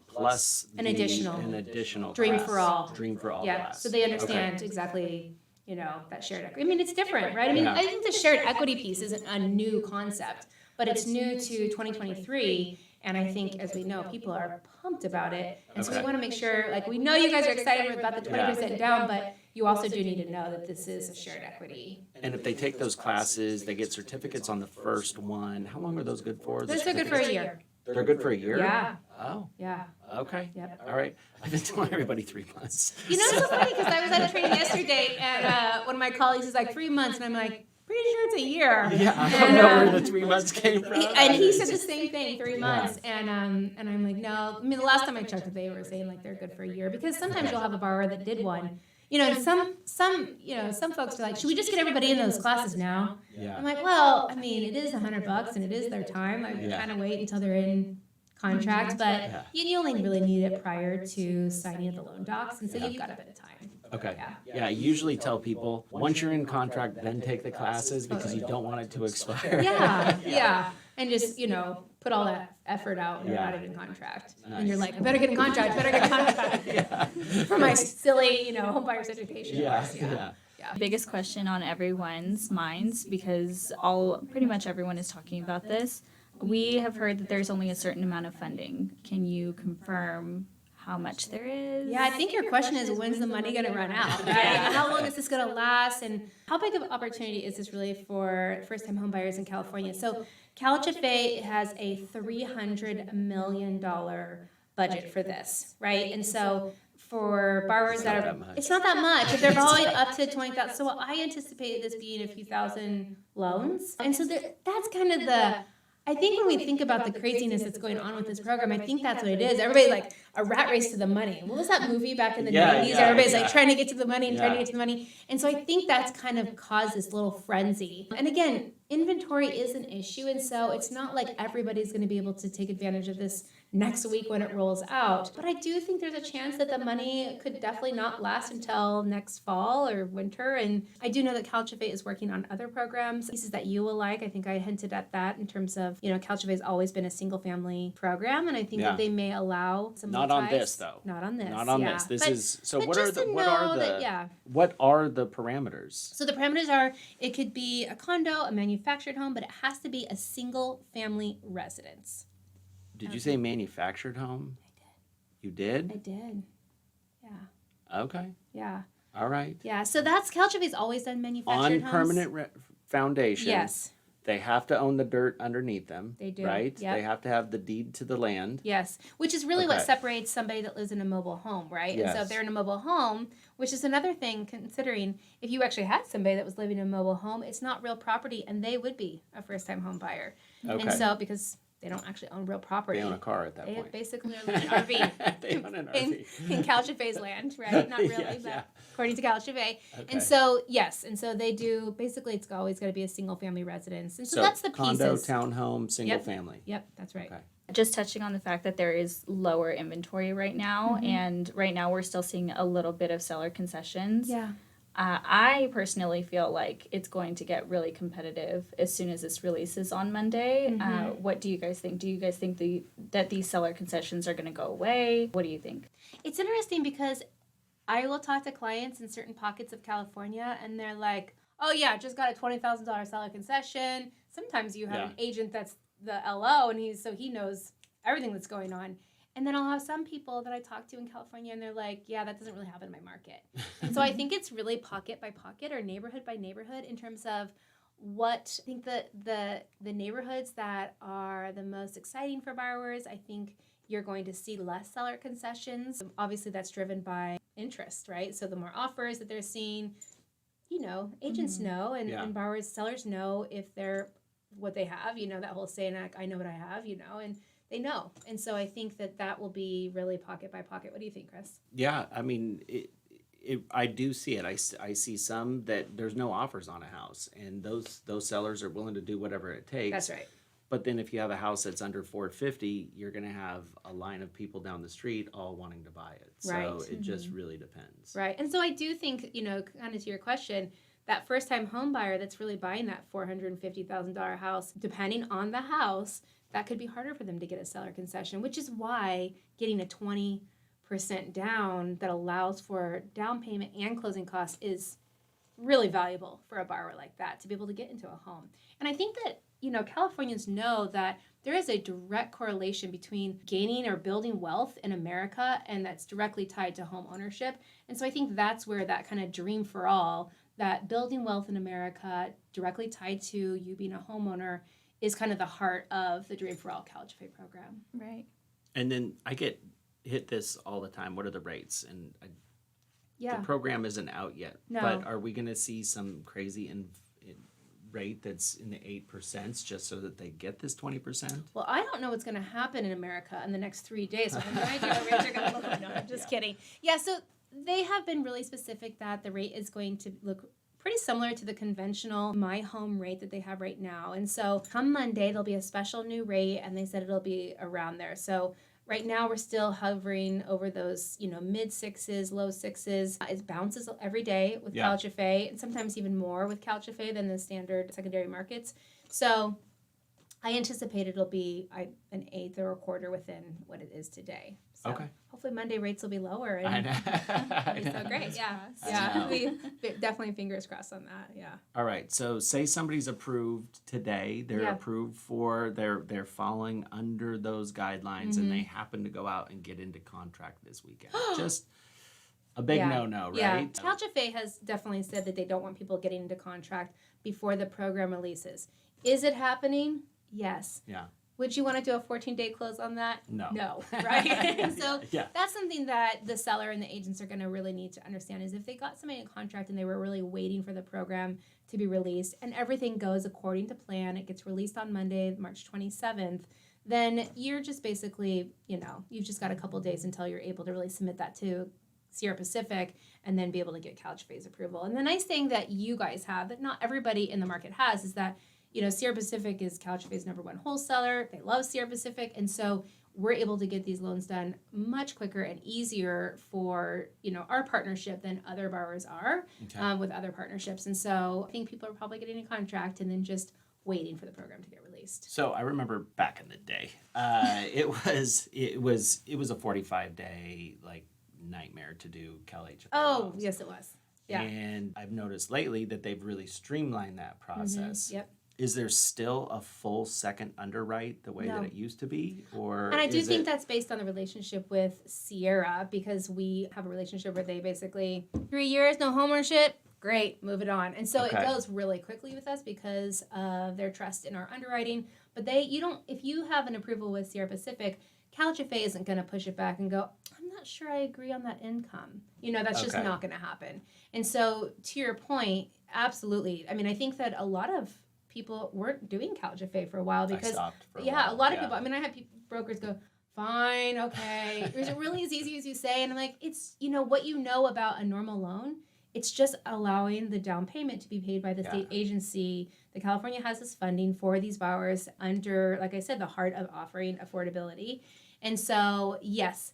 Plus An additional Dream class. for All. Dream for All Yeah, class. so they understand exactly, you know, that shared equity. I mean, it's different, right? I mean, I think the shared equity piece isn't a new concept, but it's new to 2023. And I think, as we know, people are pumped about it. And so we want to make sure, like, we know you guys are excited about the 20% down, but you also do need to know that this is a shared equity. And if they take those classes, they get certificates on the first one. How long are those good for? Those are good for a year. They're good for a year? Yeah. Oh, Yeah. okay. Yep. All right. I've been telling everybody 3 months. You know, it's so funny because I was at a training yesterday, and one of my colleagues is like 3 months, and I'm like, Brina, pretty sure it's a year. Yeah, I don't know where the 3 months came from. And he said the same thing, 3 months. And I'm like, no. I mean, the last time I checked, they were saying like they're good for a year, because sometimes you'll have a borrower that did one. And some folks are like, should we just get everybody in those classes now? Yeah. I'm like, well, I mean, it is $100 and it is their time. I kind of wait until they're in contract, but you only really need it prior to signing the loan docs, and so you've got a bit of time. Okay. Yeah, I usually tell people, once you're in contract, then take the classes, because you don't want it to expire. Yeah. And just, put all that effort out when you're not even in contract. And you're like, I better get in contract, for my silly, home buyer's education. Yeah. Biggest question on everyone's minds, because pretty much everyone is talking about this. We have heard that there's only a certain amount of funding. Can you confirm how much there is? Yeah, I think your question is, when's the money going to run out, right? How long is this going to last? And how big of an opportunity is this really for first-time home buyers in California? So CalHFA has a $300 million budget for this, right? And so for borrowers that are, it's not that much. If they're borrowing up to 20,000, so I anticipate this being a few thousand loans. And so that's kind of I think when we think about the craziness that's going on with this program, I think that's what it is. Everybody's like a rat race to the money. What was that movie back in the 90s? Everybody's like trying to get to the money and trying to get to the money. And so I think that's kind of caused this little frenzy. And again, inventory is an issue. And so it's not like everybody's going to be able to take advantage of this next week when it rolls out. But I do think there's a chance that the money could definitely not last until next fall or winter. And I do know that CalHFA is working on other programs, pieces that you will like. I think I hinted at that in terms of, CalHFA has always been a single family program. And I think that they may allow some Not on this, though. Not on this. Not on this. This is, so but what are just the, to what know are the, that, what are the parameters? So the parameters are, it could be a condo, a manufactured home, but it has to be a single family residence. Did you say manufactured home? I did. You did? I did. Yeah. Okay. Yeah. All right. Yeah. So CalHFA's always done manufactured On permanent foundation. Yes. They have to own the dirt underneath them. They do. Right? Yep. They have to have the deed to the land. Yes. Which is really what Okay. separates somebody that lives in a mobile home, right? Yes. And so if they're in a mobile home, which is another thing, considering if you actually had somebody that was living in a mobile home, it's not real property, and they would be a first-time home buyer. Okay. And so because they don't actually own real property. They own a car at that They point. basically own an RV. They own an RV. In CalHFA's land, right? Not really, Yeah, but yeah. according to CalHFA. Okay. And so, yes, and so they do, basically it's always got to be a single family residence. And so that's the condo, pieces. townhome, single Yep. family. Yep, that's right. Okay. Just touching on the fact that there is lower inventory right now, and right now we're still seeing a little bit of seller concessions. Yeah. I personally feel like it's going to get really competitive as soon as this releases on Monday. What do you guys think? Do you guys think that these seller concessions are going to go away? What do you think? It's interesting because I will talk to clients in certain pockets of California, and they're like, oh, yeah, just got a $20,000 seller concession. Sometimes you have an agent that's the LO, and he knows everything that's going on. And then I'll have some people that I talk to in California, and they're like, yeah, that doesn't really happen in my market. And so I think it's really pocket by pocket or neighborhood by neighborhood in terms of what I think the neighborhoods that are the most exciting for borrowers, I think you're going to see less seller concessions. Obviously, that's driven by interest, right? So the more offers that they're seeing, agents know, and borrowers, sellers know if they're what they have, that whole saying, I know what I have, and they know. And so I think that will be really pocket by pocket. What do you think, Chris? Yeah, I mean, I do see it. I see some that there's no offers on a house, and those sellers are willing to do whatever it takes. That's right. But then if you have a house that's under $450, you're going to have a line of people down the street all wanting to buy it. So Right. it just really depends. Right. And so I do think, kind of to your question, that first-time home buyer that's really buying that $450,000 house, depending on the house, that could be harder for them to get a seller concession, which is why getting a 20% down that allows for down payment and closing costs is really valuable for a borrower like that to be able to get into a home. And I think that, Californians know that there is a direct correlation between gaining or building wealth in America, and that's directly tied to home ownership. And so I think that's where that kind of dream for all, that building wealth in America directly tied to you being a homeowner, is kind of the heart of the Dream for All CalHFA program. Right. And then I get hit this all the time. What are the rates? And the Yeah. program isn't out yet. No. But are we going to see some crazy rate that's in the 8% just so that they get this 20%? Well, I don't know what's going to happen in America in the next 3 days. So I have no idea what rates are going to look like. No, I'm just kidding. Yeah, so they have been really specific that the rate is going to look pretty similar to the conventional My Home rate that they have right now. And so come Monday, there'll be a special new rate, and they said it'll be around there. So right now, we're still hovering over those, mid sixes, low sixes. It bounces every day with CalHFA, and sometimes even more with CalHFA than the standard secondary markets. So I anticipate it'll be an eighth or a quarter within what it is today. So hopefully Monday rates will be lower. And that'll be so great. Yeah. We definitely fingers crossed on that. Yeah. All right. So say somebody's approved today. They're approved for they're falling under those guidelines and they happen to go out and get into contract this weekend. Just a big no-no, right? Yeah. CalHFA has definitely said that they don't want people getting into contract before the program releases. Is it happening? Yes. Yeah. Would you want to do a 14-day close on that? No. No, right? So that's something that the seller and the agents are going to really need to understand is if they got somebody in contract and they were really waiting for the program to be released and everything goes according to plan, it gets released on Monday, March 27th, then you're just basically, you've just got a couple days until you're able to really submit that to Sierra Pacific and then be able to get CalHFA's approval. And the nice thing that you guys have that not everybody in the market has is that Sierra Pacific is CalHFA's #1 wholesaler. They love Sierra Pacific. And so we're able to get these loans done much quicker and easier for, our partnership than other borrowers are with other partnerships. And so I think people are probably getting a contract and then just waiting for the program to get released. So I remember back in the day, it was a 45-day nightmare to do CalHFA. Oh, yes, it was. Yeah. And I've noticed lately that they've really streamlined that process. Yep. Is there still a full second underwrite the way that it used to be? Or and I do think that's based on the relationship with Sierra because we have a relationship where they basically 3 years, no homeownership, great, move it on. And so it goes really quickly with us because of their trust in our underwriting. But if you have an approval with Sierra Pacific, CalHFA isn't going to push it back and go, I'm not sure I agree on that income. That's just not going to happen. And so to your point, absolutely. I mean, I think that a lot of people weren't doing CalHFA for a while because a lot of people, I had brokers go, fine, okay. Is it really as easy as you say? And I'm like, it's, what you know about a normal loan, it's just allowing the down payment to be paid by the state agency. The California has this funding for these borrowers under, like I said, the heart of offering affordability. And so, yes,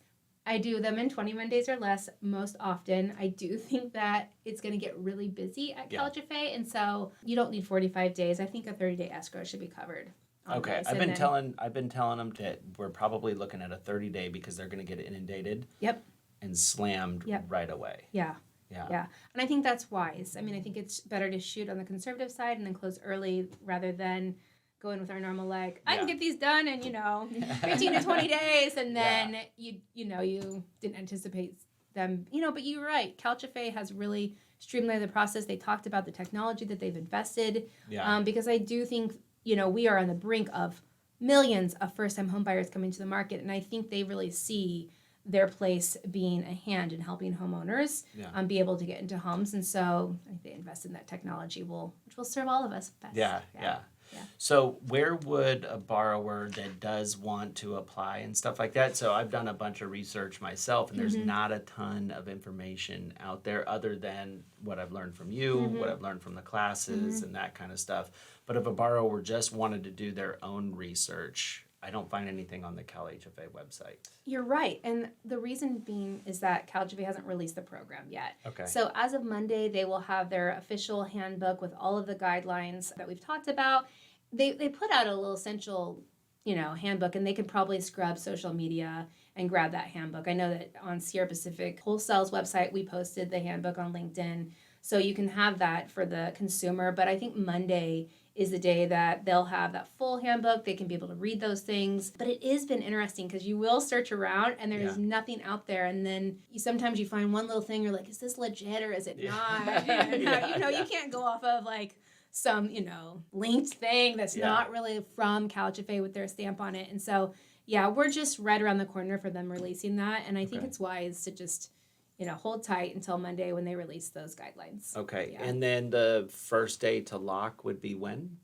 I do them in 21 days or less most often. I do think that it's going to get really busy at CalHFA, and so you don't need 45 days. I think a 30-day escrow should be covered. Okay, I've been telling them that we're probably looking at a 30-day because they're going to get inundated. Yep. And slammed right away. Yeah. And I think that's wise. I mean, I think it's better to shoot on the conservative side and then close early rather than go in with our normal I can get these done in 15 to 20 days, and then you didn't anticipate them. But you're right. CalHFA has really streamlined the process. They talked about the technology that they've invested. Because I do think we are on the brink of millions of first-time home buyers coming to the market, and I think they really see their place being a hand in helping homeowners be able to get into homes. And so I think they invest in that technology, which will serve all of us best. Yeah. So where would a borrower that does want to apply and stuff like that? So I've done a bunch of research myself, and there's not a ton of information out there other than what I've learned from you, what I've learned from the classes and that kind of stuff. But if a borrower just wanted to do their own research, I don't find anything on the CalHFA website. You're right. And the reason being is that CalHFA hasn't released the program yet. Okay. So as of Monday, they will have their official handbook with all of the guidelines that we've talked about. They put out a little essential, handbook, and they could probably scrub social media and grab that handbook. I know that on Sierra Pacific Wholesale's website, we posted the handbook on LinkedIn. So you can have that for the consumer. But I think Monday is the day that they'll have that full handbook. They can be able to read those things. But it has been interesting because you will search around and there's nothing out there. And then sometimes you find one little thing, you're like, is this legit or is it not? And, you can't go off of some, linked thing that's not really from CalHFA with their stamp on it. And so, we're just right around the corner for them releasing that. And I think it's wise to just, hold tight until Monday when they release those guidelines. Okay. Yeah. And then the first day to lock would be when?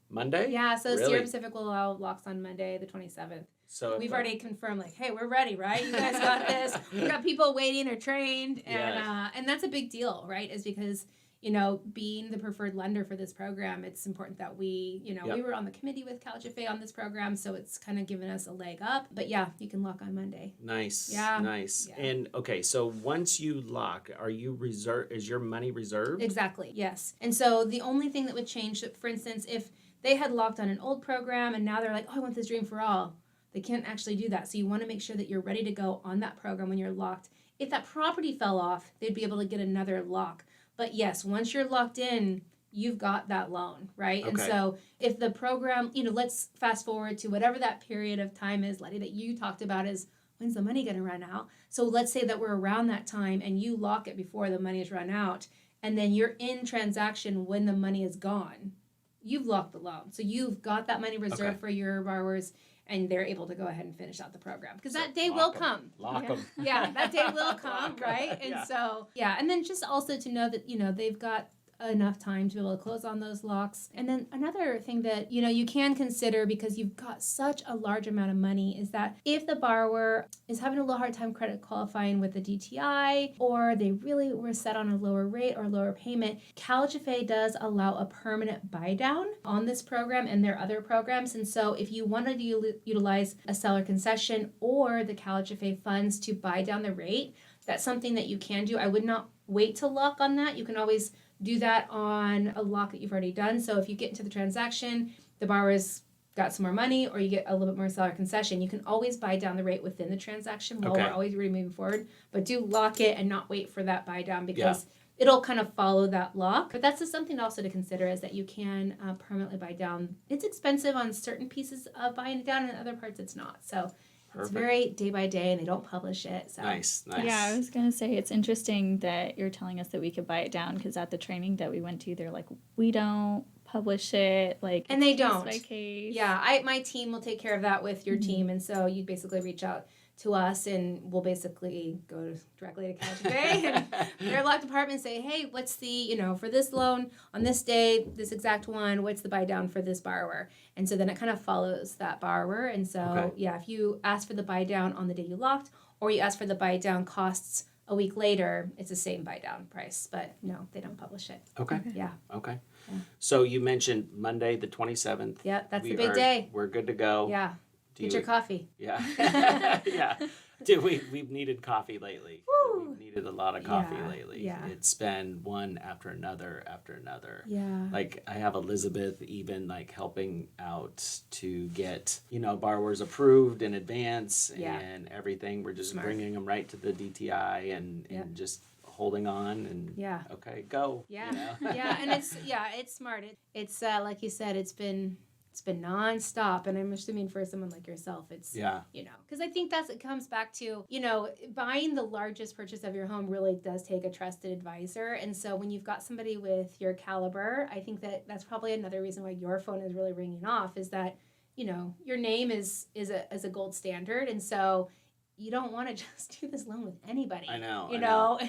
Monday? Yeah, so Really? Sierra Pacific will allow locks on Monday, the 27th. So if We've already confirmed, like, hey, we're ready, right? You guys got this. We've got people waiting, they're trained. And that's a big deal, right? Is because, being the preferred lender for this program, it's important that we, we were on the committee with CalHFA on this program, so it's kind of given us a leg up. But yeah, you can lock on Monday. Nice. Yeah. Nice. Yeah. And okay, so once you lock, is your money reserved? Exactly, yes. And so the only thing that would change, for instance, if they had locked on an old program and now they're like, oh, I want this Dream for All, they can't actually do that. So you want to make sure that you're ready to go on that program when you're locked. If that property fell off, they'd be able to get another lock. But yes, once you're locked in, you've got that loan, right? Okay. And so if the program, let's fast forward to whatever that period of time is, Letty, that you talked about is, when's the money going to run out? So let's say that we're around that time and you lock it before the money is run out, and then you're in transaction when the money is gone. You've locked the loan. So you've got that money reserved for your borrowers, and they're able to go ahead and finish out the program. Because that day will come. Lock them. Yeah, that day will come, right? And so, and then just also to know that, they've got enough time to be able to close on those locks. And then another thing that, you can consider, because you've got such a large amount of money, is that if the borrower is having a little hard time credit qualifying with the DTI, or they really were set on a lower rate or lower payment, CalHFA does allow a permanent buy down on this program and their other programs. And so if you wanted to utilize a seller concession or the CalHFA funds to buy down the rate, that's something that you can do. I would not wait to lock on that. You can always do that on a lock that you've already done. So if you get into the transaction, the borrower's got some more money, or you get a little bit more seller concession, you can always buy down the rate within the transaction while we're always really moving forward. But do lock it and not wait for that buy down, because it'll kind of follow that lock. But that's just something also to consider, is that you can permanently buy down. It's expensive on certain pieces of buying it down, and other parts it's not. So it's very day by day, and they don't publish it. So Nice. Yeah, I was going to say, it's interesting that you're telling us that we could buy it down, because at the training that we went to, they're like, we don't publish it. And they don't. Case by case. Yeah, my team will take care of that with your team. And so you basically reach out to us, and we'll basically go directly to CalHFA and their lock department, say, hey, what's the, for this loan on this day, this exact one, what's the buy down for this borrower? And so then it kind of follows that borrower. And so, if you ask for the buy down on the day you locked, or you ask for the buy down costs a week later, it's the same buy down price. But no, they don't publish it. Okay. Yeah. Okay. So you mentioned Monday the 27th. Yeah, that's the big day. We're good to go. Yeah. Get your coffee. Yeah. Yeah. Dude, we've needed coffee lately. Woo. We've needed a lot of coffee Yeah, lately. yeah. It's been one after another after another. Yeah. Like, I have Elizabeth even helping out to get, borrowers approved in advance and everything. We're just bringing them right to the DTI and just holding on and okay, go. Yeah. Yeah. And it's smart. It's like you said, it's been nonstop, and I'm assuming for someone like yourself, it's because I think it comes back to buying the largest purchase of your home really does take a trusted advisor, and so when you've got somebody with your caliber, I think that's probably another reason why your phone is really ringing off, is that your name is a gold standard, and so you don't want to just do this loan with anybody. I know.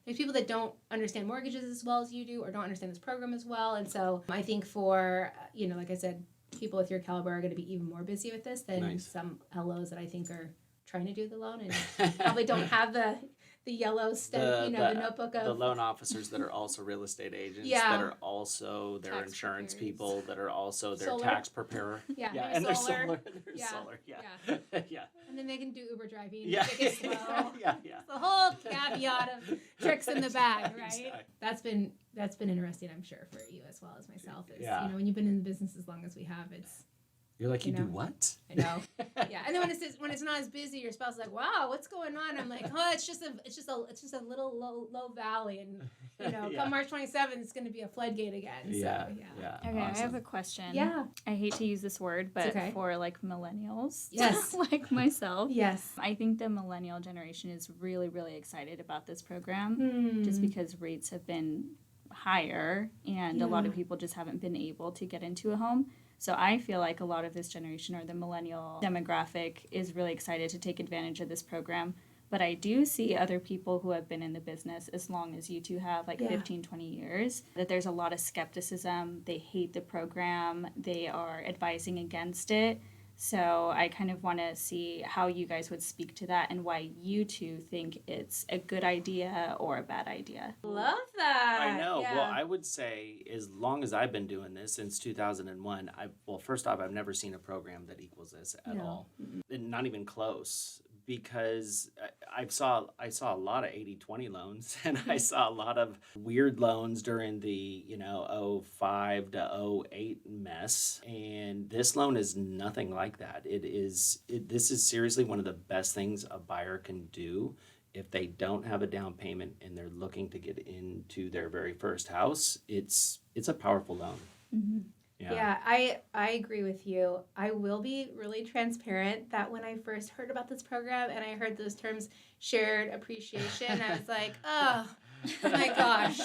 There's people that don't understand mortgages as well as you do, or don't understand this program as well. And so I think for, like I said, people with your caliber are going to be even more busy with this than some LOs that I think are trying to do the loan and probably don't have the yellow stuff, the notebook of... The loan officers that are also real estate agents, that are also their tax insurance preparers. People, that are also their Solar. tax preparer. Yeah, and they're solar. solar. They're Yeah. solar, yeah. And then they can do Uber driving. Yeah. Take it slow. yeah. The whole caveat of tricks in the bag, right? Exactly. That's been interesting, I'm sure, for you as well as myself. Is, Yeah. When you've been in the business as long as we have, it's... You're like, you do what? I know. Yeah. And then when it's not as busy, your spouse is like, wow, what's going on? I'm like, oh, it's just a little low valley, and come March 27th, it's going to be a floodgate again. Yeah. So, Yeah. Okay, Awesome. I have a question. Yeah. I hate to use this word, but It's okay. for millennials, Yes. like myself, Yes. I think the millennial generation is really, really excited about this program, just because rates have been higher, and a lot of people just haven't been able to get into a home. So I feel like a lot of this generation, or the millennial demographic, is really excited to take advantage of this program. But I do see other people who have been in the business as long as you two have, like 15, 20 years, that there's a lot of skepticism. They hate the program. They are advising against it. So I kind of want to see how you guys would speak to that and why you two think it's a good idea or a bad idea. Love that. I know. Yeah. Well, I would say as long as I've been doing this since 2001, first off, I've never seen a program that equals this at all. And not even close. Because I saw a lot of 80-20 loans, and I saw a lot of weird loans during the 05 to 08 mess, and this loan is nothing like that. This is seriously one of the best things a buyer can do if they don't have a down payment and they're looking to get into their very first house. It's a powerful loan. Mm-hmm. Yeah, I agree with you. I will be really transparent that when I first heard about this program and I heard those terms shared appreciation, I was like, oh my gosh,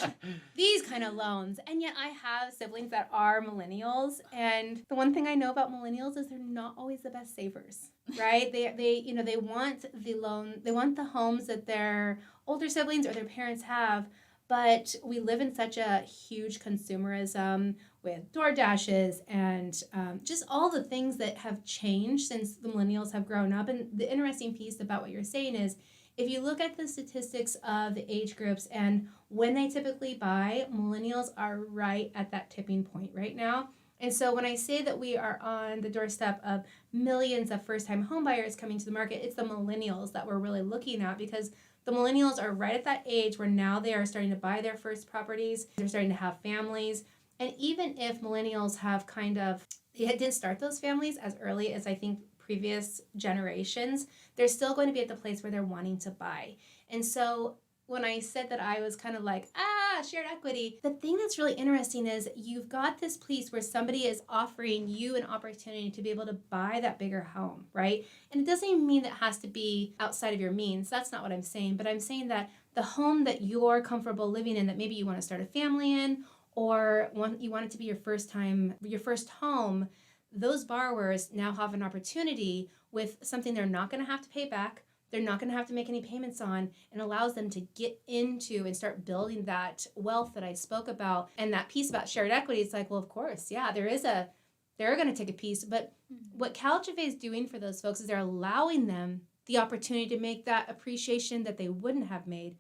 these kind of loans. And yet I have siblings that are millennials. And the one thing I know about millennials is they're not always the best savers, right? They want the loan, they want the homes that their older siblings or their parents have. But we live in such a huge consumerism with DoorDashes and just all the things that have changed since the millennials have grown up. And the interesting piece about what you're saying is, if you look at the statistics of the age groups and when they typically buy, millennials are right at that tipping point right now. And so when I say that we are on the doorstep of millions of first-time homebuyers coming to the market, it's the millennials that we're really looking at, because the millennials are right at that age where now they are starting to buy their first properties. They're starting to have families. And even if millennials have they didn't start those families as early as I think previous generations, they're still going to be at the place where they're wanting to buy. And so when I said that I was kind of like, shared equity, the thing that's really interesting is you've got this piece where somebody is offering you an opportunity to be able to buy that bigger home, right? And it doesn't even mean that it has to be outside of your means. That's not what I'm saying. But I'm saying that the home that you're comfortable living in, that maybe you want to start a family in, or you want it to be your first home, those borrowers now have an opportunity with something they're not going to have to pay back. They're not going to have to make any payments on, and allows them to get into and start building that wealth that I spoke about. And that piece about shared equity, it's like, well, of course, yeah, they're going to take a piece. But what CalHFA is doing for those folks is they're allowing them the opportunity to make that appreciation that they wouldn't have made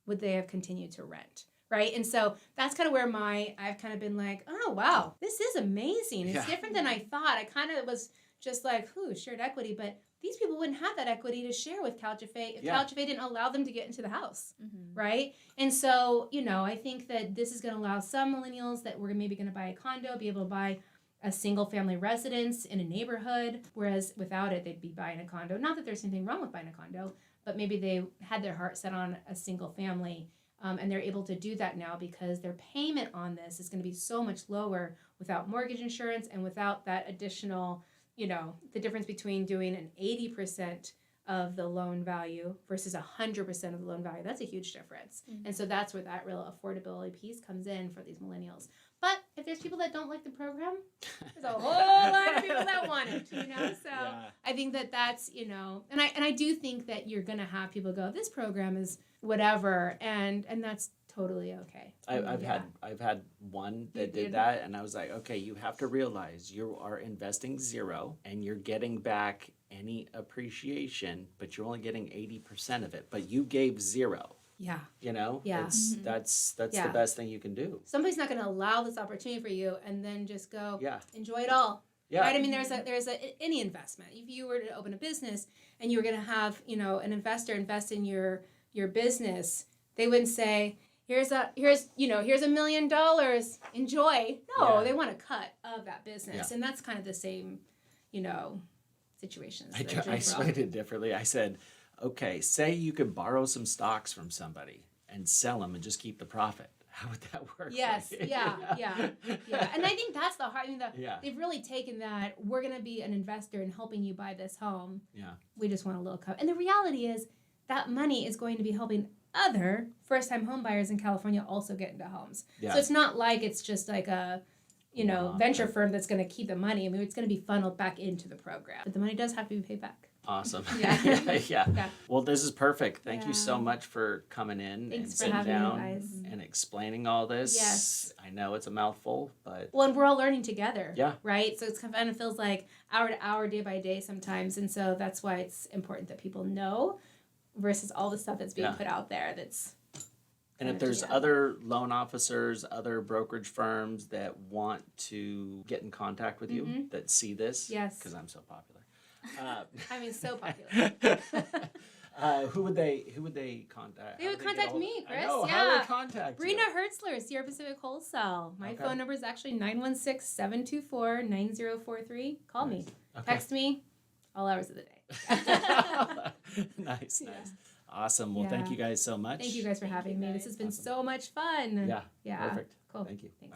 would they have continued to rent. Right. And so that's kind of where I've kind of been like, oh, wow, this is amazing. It's different than I thought. I kind of was just like, shared equity. But these people wouldn't have that equity to share with CalHFA if CalHFA didn't allow them to get into the house. Mm-hmm. Right. And so, I think that this is going to allow some millennials that were maybe going to buy a condo, be able to buy a single family residence in a neighborhood, whereas without it, they'd be buying a condo. Not that there's anything wrong with buying a condo, but maybe they had their heart set on a single family. And they're able to do that now because their payment on this is going to be so much lower without mortgage insurance and without that additional, the difference between doing an 80% of the loan value versus 100% of the loan value. That's a huge difference. Mm-hmm. And so that's where that real affordability piece comes in for these millennials. But if there's people that don't like the program, there's a whole lot of people that want it, So I think that's, and I do think that you're going to have people go, this program is whatever, and that's totally okay. I've had one that did that, and I was like, okay, you have to realize you are investing zero and you're getting back any appreciation, but you're only getting 80% of it, but you gave zero. Yeah. Yeah. That's the best thing you can do. Somebody's not going to allow this opportunity for you and then just go enjoy it all. Yeah. Right? I mean, there's any investment. If you were to open a business and you were going to have, an investor invest in your business, they wouldn't say, here's $1 million, enjoy. No, they want a cut of that business. Yeah. And that's kind of the same, situations. I explained it differently. I said, okay, say you could borrow some stocks from somebody and sell them and just keep the profit. How would that work? Yes, yeah. And I think that's the hard. They've really taken that. We're going to be an investor in helping you buy this home. Yeah. We just want a little cut. And the reality is that money is going to be helping other first-time home buyers in California also get into homes. Yeah. So it's not like it's just like a, venture firm that's going to keep the money. I mean, it's going to be funneled back into the program. But the money does have to be paid back. Awesome. Yeah. Yeah. Yeah. Well, this is perfect. Thank you so Yeah. much for coming in Thanks and for sitting having me, down guys. and explaining all this. Yes. I know it's a mouthful, but Well, and we're all learning together. Yeah. Right? So it's kind of feels like hour to hour, day by day sometimes. And so that's why it's important that people know versus all the stuff that's being Yeah. put out there that's. and if there's other loan officers, other brokerage firms that want to get in contact with you that see this, Yes. because I'm so popular. I mean, so popular. Who would they contact? They How would do get contact ahold- me, I Chris. know. Yeah. How do they contact you? Brina Hertzler, Sierra Pacific Wholesale. My Okay. phone number is actually 916-724-9043. Call me. Okay. Text me all hours of the day. Nice. Awesome. Well, thank Yeah. you guys so much. Thank you guys for having me. This has been so much fun. Yeah. Yeah. Perfect. Cool. Thank you. Thanks.